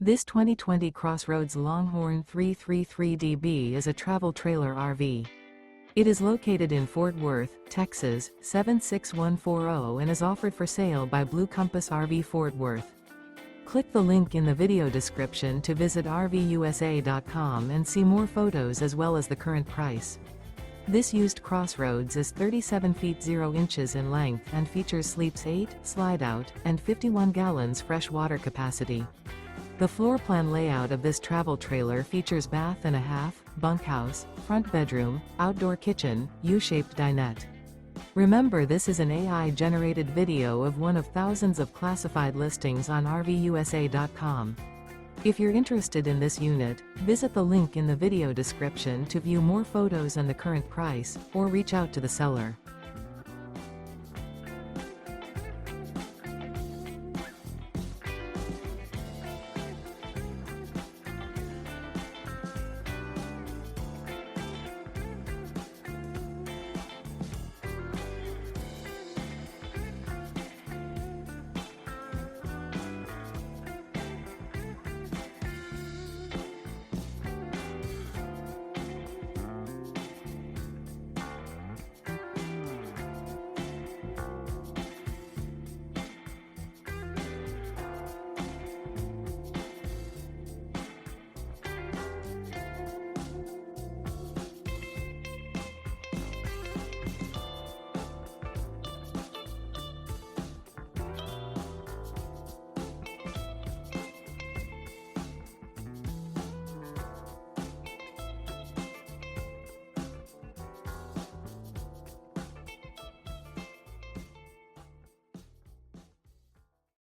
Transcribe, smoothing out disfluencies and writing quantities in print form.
This 2020 CrossRoads Longhorn 333DB is a travel trailer RV. It is located in Fort Worth, Texas, 76140 and is offered for sale by Blue Compass RV Fort Worth. Click the link in the video description to visit RVUSA.com and see more photos as well as the current price. This used CrossRoads is 37 feet 0 inches in length and features sleeps 8, Slideout, and 51 gallons fresh water capacity. The floor plan layout of this travel trailer features bath and a half, bunkhouse, front bedroom, outdoor kitchen, U-shaped dinette. Remember, this is an AI-generated video of one of thousands of classified listings on RVUSA.com. If you're interested in this unit, visit the link in the video description to view more photos and the current price, or reach out to the seller.